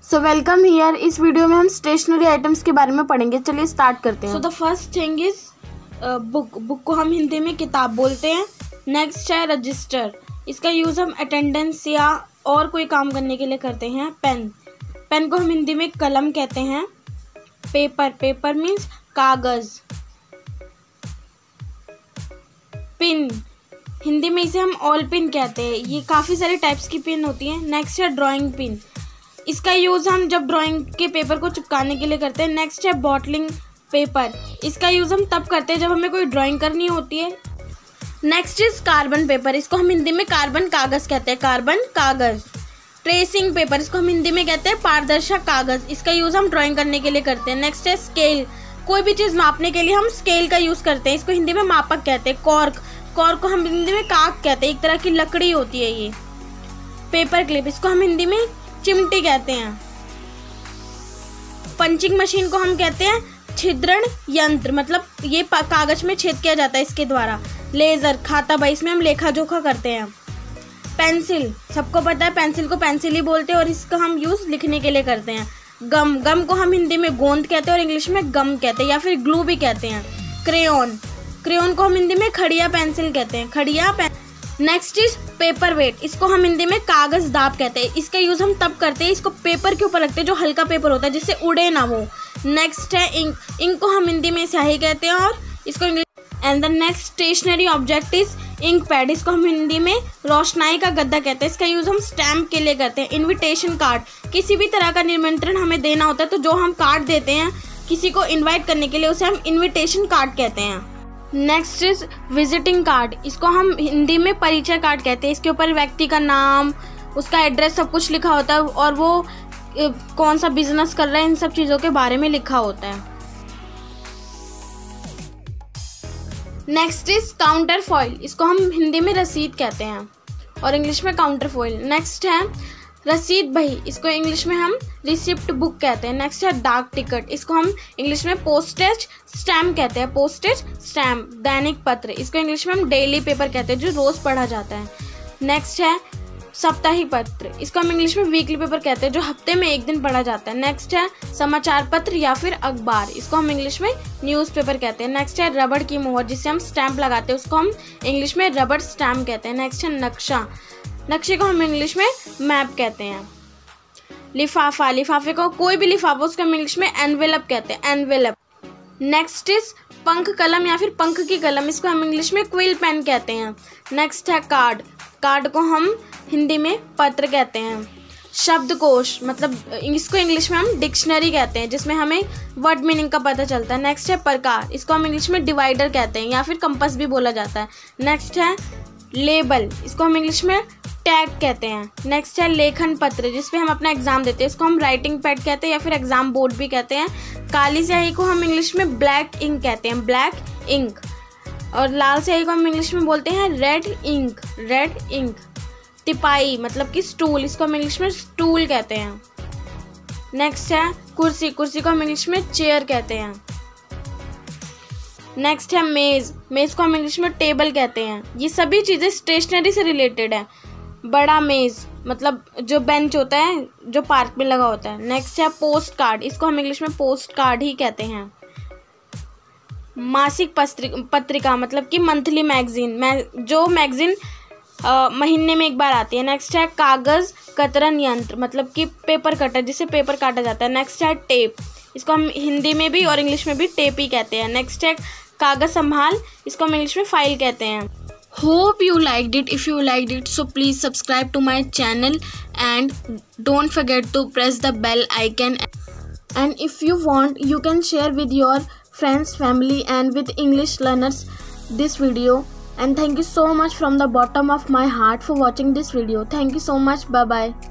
So welcome here. इस video में हम स्टेशनरी आइटम्स के बारे में पढ़ेंगे। चलिए स्टार्ट करते हैं। So the first thing is book को हम हिंदी में किताब बोलते हैं। नेक्स्ट है रजिस्टर। इसका यूज़ हम अटेंडेंस या और कोई काम करने के लिए करते हैं। पेन को हम हिंदी में कलम कहते हैं। पेपर मीन्स कागज़। पिन हिंदी में इसे हम ऑल पिन कहते हैं। ये काफ़ी सारे टाइप्स की पिन होती हैं। नेक्स्ट है ड्राइंग पिन। इसका यूज़ हम जब ड्राइंग के पेपर को चिपकाने के लिए करते हैं। नेक्स्ट है बॉटलिंग पेपर। इसका यूज़ हम तब करते हैं जब हमें कोई ड्राइंग करनी होती है। Next is carbon paper. इसको हम हिंदी में कार्बन कागज़ कहते हैं। कार्बन कागज़। Tracing paper. इसको हम हिंदी में कहते हैं पारदर्शक कागज़। इसका यूज़ हम ड्राइंग करने के लिए करते हैं। नेक्स्ट है स्केल। कोई भी चीज़ मापने के लिए हम स्केल का यूज़ करते हैं। इसको हिंदी में मापक कहते हैं। कॉर्क को हम हिंदी में काक कहते हैं। एक तरह की लकड़ी होती है ये। Paper clip. इसको हम हिंदी में चिमटी कहते हैं। पंचिंग मशीन को हम कहते हैं छिद्रण यंत्र, मतलब ये कागज में छेद किया जाता है इसके द्वारा। लेजर खाता बाई, इसमें हम लेखा जोखा करते हैं। पेंसिल सबको पता है, पेंसिल को पेंसिल ही बोलते हैं और इसका हम यूज़ लिखने के लिए करते हैं। गम को हम हिंदी में गोंद कहते हैं और इंग्लिश में गम कहते हैं या फिर ग्लू भी कहते हैं। क्रेयॉन को हम हिंदी में खड़िया पेंसिल कहते हैं। Next is paper weight. इसको हम हिंदी में कागज दाब कहते हैं। इसका यूज़ हम तब करते हैं इसको पेपर के ऊपर रखते हैं जो हल्का पेपर होता है जिससे उड़े ना वो। नेक्स्ट है इंक को हम हिंदी में स्याही कहते हैं और इसको and the next stationery object is ink pad. इसको हम हिंदी में रोशनाई का गद्दा कहते हैं। इसका यूज़ हम स्टैम्प के लिए करते हैं। Invitation card. किसी भी तरह का निमंत्रण हमें देना होता है तो जो हम कार्ड देते हैं किसी को इन्वाइट करने के लिए उसे हम इन्विटेशन कार्ड कहते हैं। Next is visiting card. इसको हम हिंदी में परिचय कार्ड कहते हैं। इसके ऊपर व्यक्ति का नाम, उसका एड्रेस, सब कुछ लिखा होता है और वो कौन सा बिजनेस कर रहा है इन सब चीज़ों के बारे में लिखा होता है। Next is counter foil. इसको हम हिंदी में रसीद कहते हैं और इंग्लिश में काउंटर फॉइल। नेक्स्ट है रसीद बही। इसको इंग्लिश में हम रिसिप्ट बुक कहते हैं। नेक्स्ट है डाक टिकट। इसको हम इंग्लिश में पोस्टेज स्टैम्प कहते हैं। Postage stamp. दैनिक पत्र। इसको इंग्लिश में हम डेली पेपर कहते हैं जो रोज़ पढ़ा जाता है। नेक्स्ट है साप्ताहिक पत्र। इसको हम इंग्लिश में वीकली पेपर कहते हैं जो हफ्ते में एक दिन पढ़ा जाता है। नेक्स्ट है समाचार पत्र या फिर अखबार। इसको हम इंग्लिश में न्यूज़पेपर कहते हैं। नेक्स्ट है रबड़ की मोहर जिससे हम स्टैम्प लगाते हैं, उसको हम इंग्लिश में रबड़ स्टैम्प कहते हैं। नेक्स्ट है नक्शे को हम इंग्लिश में मैप कहते हैं। लिफाफे को कोई भी लिफाफा उसको हम इंग्लिश में एनवेलप कहते हैं। एनवेलप। नेक्स्ट इज पंख कलम या फिर पंख की कलम। इसको हम इंग्लिश में क्विल पेन कहते हैं। नेक्स्ट है कार्ड को हम हिंदी में पत्र कहते हैं। शब्दकोश, मतलब इसको इंग्लिश में हम डिक्शनरी कहते हैं जिसमें हमें वर्ड मीनिंग का पता चलता है। नेक्स्ट है प्रकार। इसको हम इंग्लिश में डिवाइडर कहते हैं या फिर कंपास भी बोला जाता है। नेक्स्ट है लेबल। इसको हम इंग्लिश में टैग कहते हैं। नेक्स्ट है लेखन पत्र जिसपे हम अपना एग्जाम देते हैं, इसको हम राइटिंग पैड कहते हैं या फिर एग्जाम बोर्ड भी कहते हैं। काली स्याही को हम इंग्लिश में ब्लैक इंक कहते हैं। Black ink. और लाल स्याही को हम इंग्लिश में बोलते हैं रेड इंक। तिपाई मतलब कि स्टूल। इसको हम इंग्लिश में स्टूल कहते हैं। नेक्स्ट है कुर्सी को हम इंग्लिश में चेयर कहते हैं। नेक्स्ट है मेज को हम इंग्लिश में टेबल कहते हैं। ये सभी चीज़ें स्टेशनरी से रिलेटेड है। बड़ा मेज मतलब जो बेंच होता है जो पार्क में लगा होता है। नेक्स्ट है पोस्ट कार्ड। इसको हम इंग्लिश में पोस्ट कार्ड ही कहते हैं। मासिक पत्रिका मतलब कि मंथली मैगजीन, जो मैगजीन महीने में एक बार आती है। नेक्स्ट है कागज़ कतरन यंत्र मतलब कि पेपर कटर जिससे पेपर काटा जाता है। नेक्स्ट है टेप। इसको हम हिंदी में भी और इंग्लिश में भी टेप ही कहते हैं। नेक्स्ट है कागज़ संभाल। इसको हम इंग्लिश में फाइल कहते हैं। Hope you liked it. If you liked it, so please subscribe to my channel and don't forget to press the bell icon. And if you want, you can share with your friends, family and with English learners this video. And thank you so much from the bottom of my heart for watching this video. Thank you so much. Bye bye.